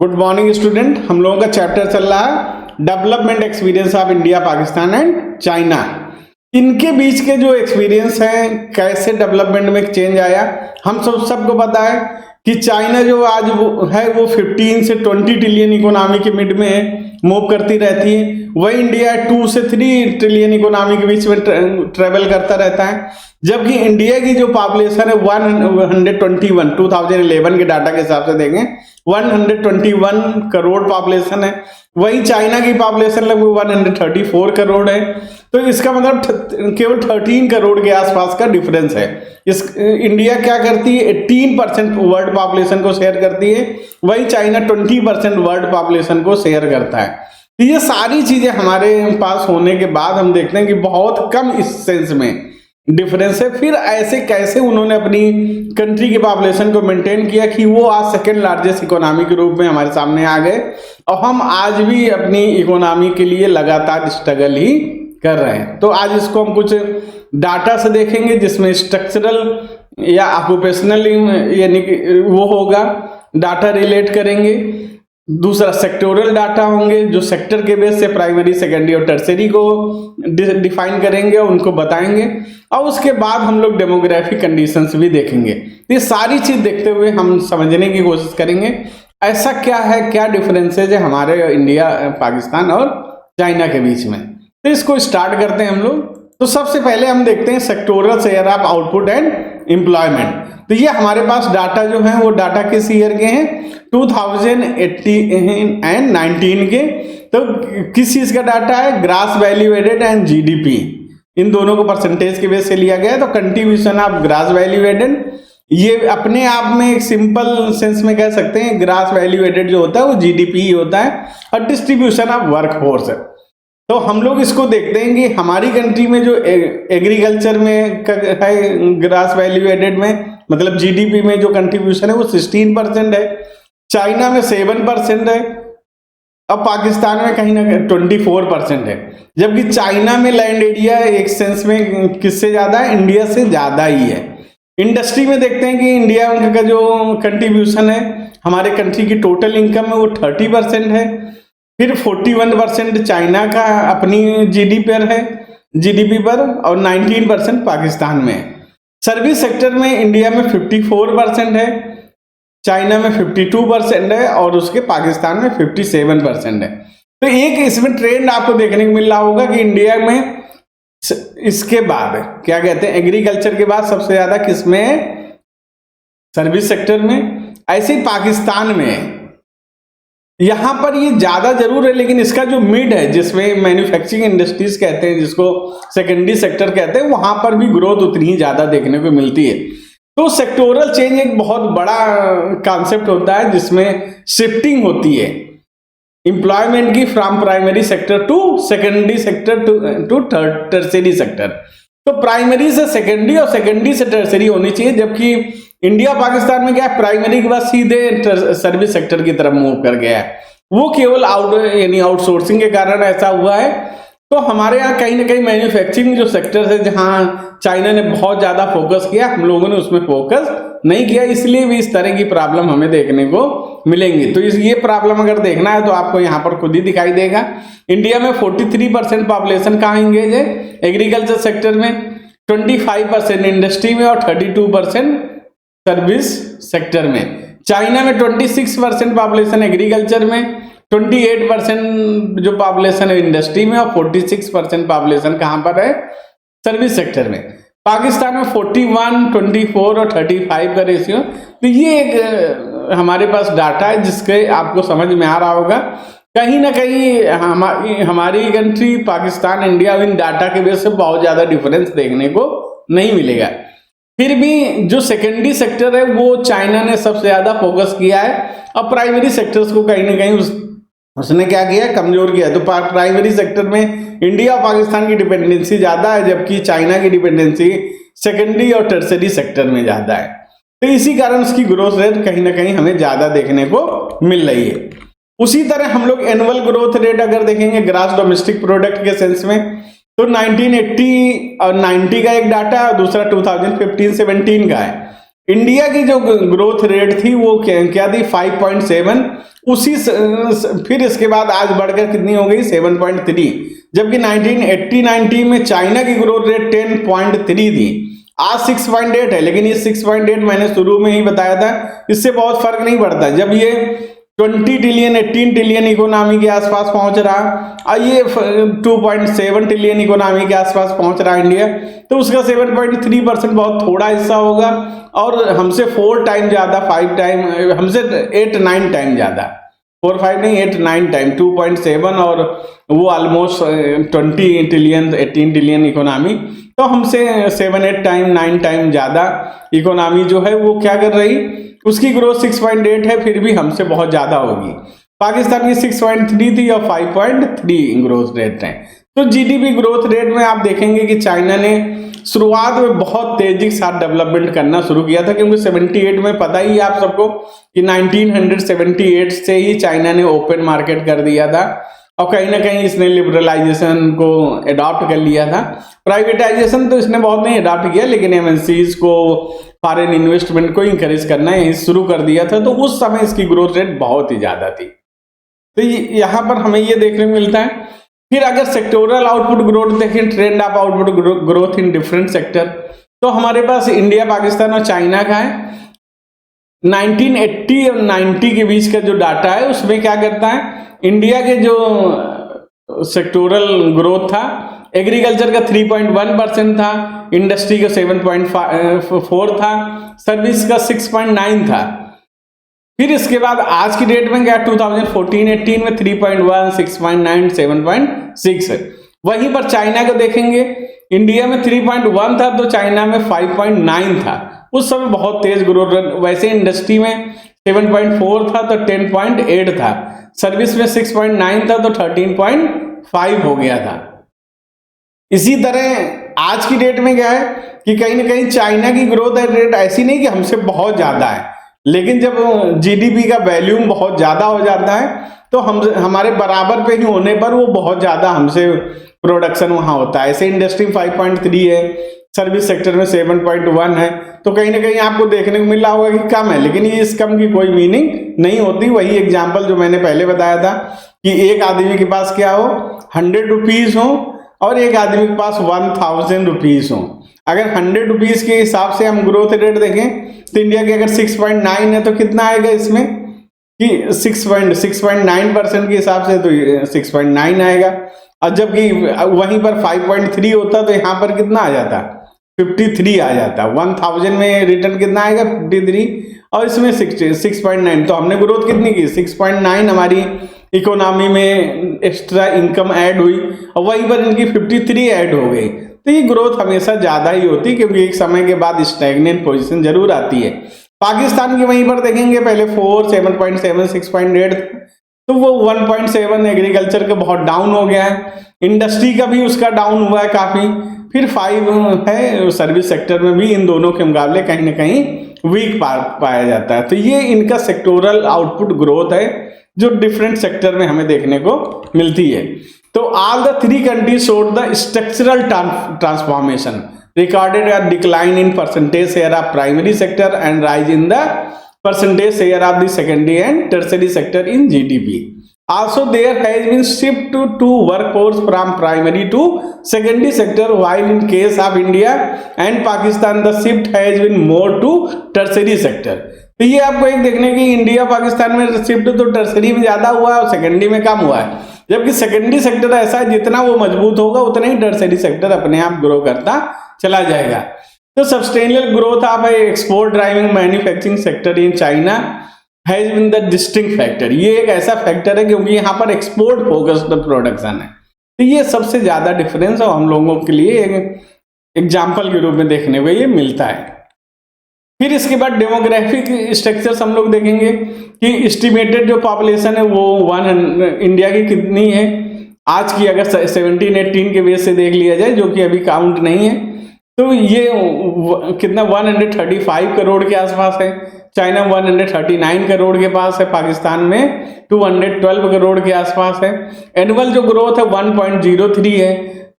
Good morning student. हम लोगों का चैप्टर चल रहा है development experience of India, Pakistan and China. इनके बीच के जो एक्सपीरियंस हैं, कैसे डेवलपमेंट में चेंज आया, हम सबको पता है कि चाइना जो आज वो 15 से 20 ट्रिलियन इकोनॉमी के मिड में मूव करती रहती है। वही इंडिया 2 से 3 ट्रिलियन इकोनॉमी के बीच में ट्रेवल करता रहता है। जबकि इंडिया की जो पॉपुलेशन है 121, 2011 के डाटा के हिसाब से देखें 121 करोड़ पॉपुलेशन है। वही चाइना की पॉपुलेशन लगभग 134 करोड़ है। तो इसका मतलब केवल 13 करोड़ के आसपास का डिफरेंस है। इंडिया क्या करती है, 18% वर्ल्ड पॉपुलेशन को शेयर करती है, वही चाइना 20% वर्ल्ड पॉपुलेशन को शेयर करता है। तो ये सारी चीजें हमारे पास होने के बाद हम देखते हैं कि बहुत कम इस सेंस में डिफरेंस है। फिर ऐसे कैसे उन्होंने अपनी कंट्री की पॉपुलेशन को मेंटेन किया कि वो आज सेकेंड लार्जेस्ट इकोनॉमी के रूप में हमारे सामने आ गए, और हम आज भी अपनी इकोनॉमी के लिए लगातार स्ट्रगल ही कर रहे हैं। तो आज इसको हम कुछ डाटा से देखेंगे, जिसमें स्ट्रक्चरल या ऑक्यूपेशनल यानी कि वो होगा, डाटा रिलेट करेंगे। दूसरा सेक्टोरल डाटा होंगे, जो सेक्टर के बेस से प्राइमरी, सेकेंडरी और टर्सरी को डिफाइन करेंगे और उनको बताएंगे। और उसके बाद हम लोग डेमोग्राफिक कंडीशंस भी देखेंगे। ये सारी चीज देखते हुए हम समझने की कोशिश करेंगे ऐसा क्या है, क्या डिफरेंसेज है हमारे इंडिया, पाकिस्तान और चाइना के बीच में। तो इसको स्टार्ट करते हैं हम लोग। तो सबसे पहले हम देखते हैं sectoral share of output and employment. तो ये हमारे पास डाटा जो है वो डाटा किस ईयर के हैं, 2018 एंड 19 के। तो किस चीज का डाटा है, gross value added and GDP, इन दोनों को परसेंटेज के बेस से लिया गया है। तो contribution of gross value added, ये अपने आप में एक सिंपल सेंस में कह सकते हैं ग्रास वैल्यू एडेड जो होता है वो जीडीपी ही होता है, और डिस्ट्रीब्यूशन ऑफ वर्कफोर्स है। तो हम लोग इसको देखते हैं कि हमारी कंट्री में जो एग्रीकल्चर में है ग्रास वैल्यू एडेड में, मतलब जीडीपी में जो कंट्रीब्यूशन है वो 16% है, चाइना में 7% है, अब पाकिस्तान में कहीं ना कहीं 24% है। जबकि चाइना में लैंड एरिया एक सेंस में किससे ज्यादा है, इंडिया से ज्यादा ही है। इंडस्ट्री में देखते हैं कि इंडिया का जो कंट्रीब्यूशन है हमारे कंट्री की टोटल इनकम में वो 30% है। फिर 41% चाइना का अपनी जीडीपी पर, और 19% पाकिस्तान में है। सर्विस सेक्टर में इंडिया में 54% है, चाइना में 52% है, और उसके पाकिस्तान में 57% है। तो एक इसमें ट्रेंड आपको देखने को मिल रहा होगा कि इंडिया में इसके बाद क्या कहते हैं, एग्रीकल्चर के बाद सबसे ज्यादा किसमें, सर्विस सेक्टर में। ऐसे ही पाकिस्तान में यहां पर ये ज्यादा जरूर है, लेकिन इसका जो मिड है जिसमें मैन्युफैक्चरिंग इंडस्ट्रीज कहते हैं, जिसको सेकेंडरी सेक्टर कहते हैं, वहां पर भी ग्रोथ उतनी ही ज्यादा देखने को मिलती है। तो सेक्टोरल चेंज एक बहुत बड़ा कॉन्सेप्ट होता है जिसमें शिफ्टिंग होती है एम्प्लॉयमेंट की, from primary sector to secondary sector to tertiary sector. तो प्राइमरी से सेकेंडरी और सेकेंडरी से टर्सरी होनी चाहिए, जबकि इंडिया पाकिस्तान में क्या है, प्राइमरी के बाद सीधे सर्विस सेक्टर की तरफ मूव कर गया है। वो केवल आउटसोर्सिंग के कारण ऐसा हुआ है। तो हमारे यहाँ कहीं ना कहीं मैन्युफैक्चरिंग जो सेक्टर है, जहां चाइना ने बहुत ज्यादा फोकस किया, हम लोगों ने उसमें फोकस नहीं किया, इसलिए भी इस तरह की प्रॉब्लम हमें देखने को मिलेंगी। तो ये प्रॉब्लम अगर देखना है तो आपको यहाँ पर खुद ही दिखाई देगा। इंडिया में 43% पॉपुलेशन कहाँ एंगेज है, एग्रीकल्चर सेक्टर में, 25% इंडस्ट्री में, और 32% सर्विस सेक्टर में। चाइना में 26% पॉपुलेशन एग्रीकल्चर में, 28% जो पॉपुलेशन है इंडस्ट्री में, और 46% पॉपुलेशन कहां पर है, सर्विस सेक्टर में। पाकिस्तान में 41, 24 और 35 का रेशियो। तो ये एक हमारे पास डाटा है जिसके आपको समझ में आ रहा होगा कहीं ना कहीं हमारी कंट्री पाकिस्तान, इंडिया, इन डाटा के बेस से बहुत ज्यादा डिफरेंस देखने को नहीं मिलेगा। फिर भी जो सेकेंडरी सेक्टर है वो चाइना ने सबसे ज्यादा फोकस किया है, और प्राइमरी सेक्टर्स को कहीं ना कहीं उसने क्या किया, कमजोर किया। तो प्राइमरी सेक्टर में इंडिया और पाकिस्तान की डिपेंडेंसी ज्यादा है, जबकि चाइना की डिपेंडेंसी सेकेंडरी और टर्सरी सेक्टर में ज्यादा है। तो इसी कारण उसकी ग्रोथ रेट कहीं ना कहीं हमें ज्यादा देखने को मिल रही है। उसी तरह हम लोग एनुअल ग्रोथ रेट अगर देखेंगे ग्रास डोमेस्टिक प्रोडक्ट के सेंस में, तो 1980 और 90 का एक डाटा है, और दूसरा 2015-17 का है। इंडिया की जो ग्रोथ रेट थी वो क्या थी 5.7, फिर इसके बाद आज बढ़कर कितनी हो गई 7.3, जबकि 1980-90 में चाइना की ग्रोथ रेट 10.3 थी, आज 6.8 है। लेकिन ये 6.8 मैंने शुरू में ही बताया था, इससे बहुत फर्क नहीं पड़ता। जब ये 20 ट्रिलियन 18 ट्रिलियन इकोनॉमी के आसपास पहुंच रहा और ये 2.7 ट्रिलियन इकोनॉमी के आसपास पहुंच रहा इंडिया, तो उसका 7.3% बहुत थोड़ा हिस्सा होगा, और हमसे 4 टाइम ज्यादा, 5 टाइम, हमसे 8-9 टाइम ज्यादा, 4-5 नहीं 8-9 टाइम, 2.7 और वो ऑलमोस्ट 20 ट्रिलियन 18 ट्रिलियन इकोनॉमी, तो हमसे 7-8 टाइम 9 टाइम ज्यादा इकोनॉमी जो है वो क्या कर रही, उसकी ग्रोथ 6.8 है, फिर भी हमसे बहुत ज्यादा होगी। पाकिस्तान की 6.3 थी और 5.3 ग्रोथ रेट है। तो जीडीपी ग्रोथ रेट में आप देखेंगे कि चाइना ने शुरुआत में बहुत तेजी के साथ डेवलपमेंट करना शुरू किया था, क्योंकि 78 में पता ही है आप सबको कि 1978 से ही चाइना ने ओपन मार्केट कर दिया था, और कहीं ना कहीं इसने लिबरलाइजेशन को अडॉप्ट कर लिया था। प्राइवेटाइजेशन तो इसने बहुत नहीं अडॉप्ट किया, लेकिन एमएनसीज को, फॉरेन इन्वेस्टमेंट को इंकरेज करना है शुरू कर दिया था, तो उस समय इसकी ग्रोथ रेट बहुत ही ज्यादा थी। तो यहाँ पर हमें ये देखने को मिलता है। फिर अगर सेक्टोरल आउटपुट ग्रोथ देखें, trend of output growth in different sector, तो हमारे पास इंडिया, पाकिस्तान और चाइना का है। 1980 और 90 के बीच का जो डाटा है उसमें क्या करता है, इंडिया के जो सेक्टोरल ग्रोथ था, एग्रीकल्चर का 3.1% था, इंडस्ट्री का 7.4 था, सर्विस का 6.9 था। फिर इसके बाद आज की डेट में क्या, 2014-18 में 3.1, 6.9, 7.6 है। वहीं पर चाइना को देखेंगे, इंडिया में 3.1 था तो चाइना में 5.9 था, उस समय बहुत तेज ग्रोथ। वैसे इंडस्ट्री में 7.4 था तो 10.8 था, सर्विस में 6.9 था तो 13.5 हो गया था। इसी तरह आज की डेट में क्या है कि कहीं ना कहीं चाइना की ग्रोथ रेट ऐसी नहीं कि हमसे बहुत ज्यादा है, लेकिन जब जीडीपी का वैल्यूम बहुत ज्यादा हो जाता है तो हमारे बराबर पे ही होने पर वो बहुत ज्यादा हमसे प्रोडक्शन वहां होता है। ऐसे इंडस्ट्री 5.3 है, सर्विस सेक्टर में 7.1 है, तो कहीं ना कहीं आपको देखने को मिल रहा होगा कि कम है, लेकिन ये इस कम की कोई मीनिंग नहीं होती। वही एग्जाम्पल जो मैंने पहले बताया था कि एक आदमी के पास क्या हो, 100 रुपीज हो और एक आदमी के पास 1000 रुपीज हो। अगर 100 रुपीज के हिसाब से हम ग्रोथ रेट देखें तो इंडिया की अगर 6.9 है तो कितना आएगा इसमें कि 6.9% के हिसाब से तो 6.9 आएगा, और जबकि वहीं पर 5.3 होता तो यहाँ पर कितना आ जाता, 53 आ जाता। 1000 में रिटर्न कितना आएगा 53, और इसमें 6.9, तो हमने ग्रोथ कितनी की 6.9, हमारी इकोनॉमी में एक्स्ट्रा इनकम ऐड हुई, और वहीं पर इनकी 53 ऐड हो गई। तो ये ग्रोथ हमेशा ज्यादा ही होती है, क्योंकि एक समय के बाद स्टैग्नेंट पोजीशन जरूर आती है। पाकिस्तान की वहीं पर देखेंगे, पहले 4, 7.7, 6.8, तो वो 1.7 एग्रीकल्चर का बहुत डाउन हो गया है, इंडस्ट्री का भी उसका डाउन हुआ है काफी, फिर 5 है सर्विस सेक्टर में भी इन दोनों के मुकाबले कहीं ना कहीं वीक पाया जाता है। तो ये इनका सेक्टोरल आउटपुट ग्रोथ है जो डिफरेंट सेक्टर में हमें देखने को मिलती है। तो all the 3 countries showed the structural transformation, recorded a decline in percentage share of primary sector and rise in the percentage share of the secondary and tertiary sector in GDP. Also, there has been shift to workforce from primary to secondary sector, while in case of India and Pakistan, the shift has been more to tertiary sector. तो ये आपको एक देखने की India Pakistan में shift तो tertiary में ज्यादा हुआ है और सेकेंडरी में कम हुआ है, जबकि सेकेंडरी सेक्टर ऐसा है जितना वो मजबूत होगा उतना ही टर्सरी सेक्टर अपने आप ग्रो करता चला जाएगा। तो sustainable growth of export driving manufacturing sector in China has been the distinct factor. ये एक ऐसा फैक्टर है क्योंकि यहाँ पर एक्सपोर्ट फोकस्ड प्रोडक्शन है, तो ये सबसे ज्यादा डिफरेंस है, हम लोगों के लिए एक एग्जाम्पल के रूप में देखने को ये मिलता है। फिर इसके बाद डेमोग्राफिक स्ट्रक्चर्स हम लोग देखेंगे कि एस्टिमेटेड जो पॉपुलेशन है वो इंडिया की कितनी है आज की, अगर 17-18 के बेस से देख लिया जाए, जो कि अभी काउंट नहीं है, तो ये कितना 135 करोड़ के आसपास है। चाइना 139 करोड़ के पास है, पाकिस्तान में 212 करोड़ के आसपास है। एनुअल जो ग्रोथ है 1.03 है,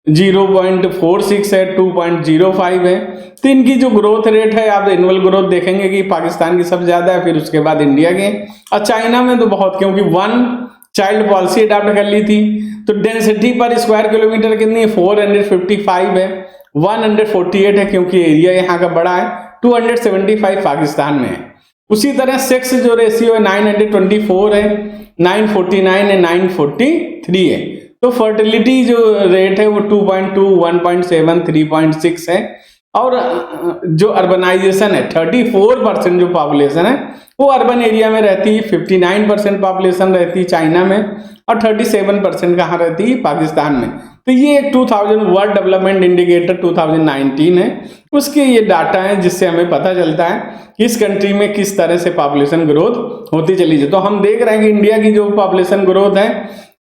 0.46 है, 2.05 है। तो इनकी जो ग्रोथ रेट है, आप एनुअल ग्रोथ देखेंगे कि पाकिस्तान की सबसे ज्यादा है, फिर उसके बाद इंडिया के, और चाइना में तो बहुत, क्योंकि वन चाइल्ड पॉलिसी अडॉप्ट कर ली थी। तो डेंसिटी पर स्क्वायर किलोमीटर कितनी है, 455 है, 148 है क्योंकि एरिया यहाँ का बड़ा है, 275 पाकिस्तान में है। उसी तरह सेक्स जो रेशियो है 924 है, 949 है, 943 है। तो फर्टिलिटी जो रेट है वो 2.2, 1.7, 3.6 है। और जो अर्बनाइजेशन है 34% जो पॉपुलेशन है वो अर्बन एरिया में रहती है, 59% पॉपुलेशन रहती है चाइना में, और 37% कहाँ रहती है, पाकिस्तान में। तो ये एक 2000 वर्ल्ड डेवलपमेंट इंडिकेटर 2019 है, उसके ये डाटा है जिससे हमें पता चलता है कि इस कंट्री में किस तरह से पॉपुलेशन ग्रोथ होती चली जाए। तो हम देख रहे हैं कि इंडिया की जो पॉपुलेशन ग्रोथ है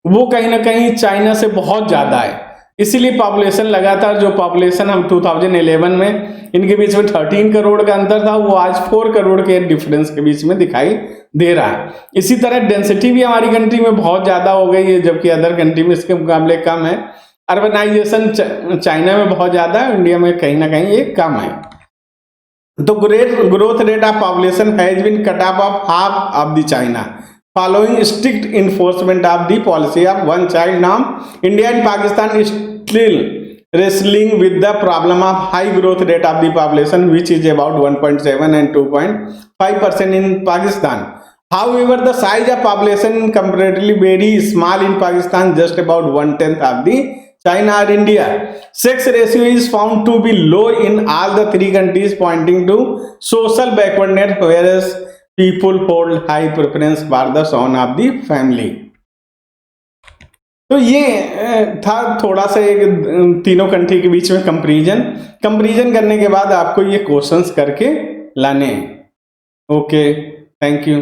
वो कहीं ना कहीं चाइना से बहुत ज्यादा है, इसीलिए पॉपुलेशन लगातार, जो पॉपुलेशन हम 2011 में इनके बीच में 13 करोड़ का अंतर था, वो आज 4 करोड़ के डिफरेंस के बीच में दिखाई दे रहा है। इसी तरह डेंसिटी भी हमारी कंट्री में बहुत ज्यादा हो गई है, जबकि अदर कंट्री में इसके मुकाबले कम है। अर्बनाइजेशन चाइना में बहुत ज्यादा है, इंडिया में कहीं ना कहीं ये कम है। तो growth rate of population has been cut off half of the China following strict enforcement of the policy of one child norm. India and Pakistan is still wrestling with the problem of high growth rate of the population, which is about 1.7 and 2.5% in Pakistan. However, the size of population comparatively very small in Pakistan, just about 1/10 of the China or India. Sex ratio is found to be low in all the three countries, pointing to social backwardness, whereas people hold high preference for the son of the family. तो ये था थोड़ा सा एक तीनों country के बीच में comparison करने के बाद आपको ये क्वेश्चंस करके लाने हैं। Okay, thank you.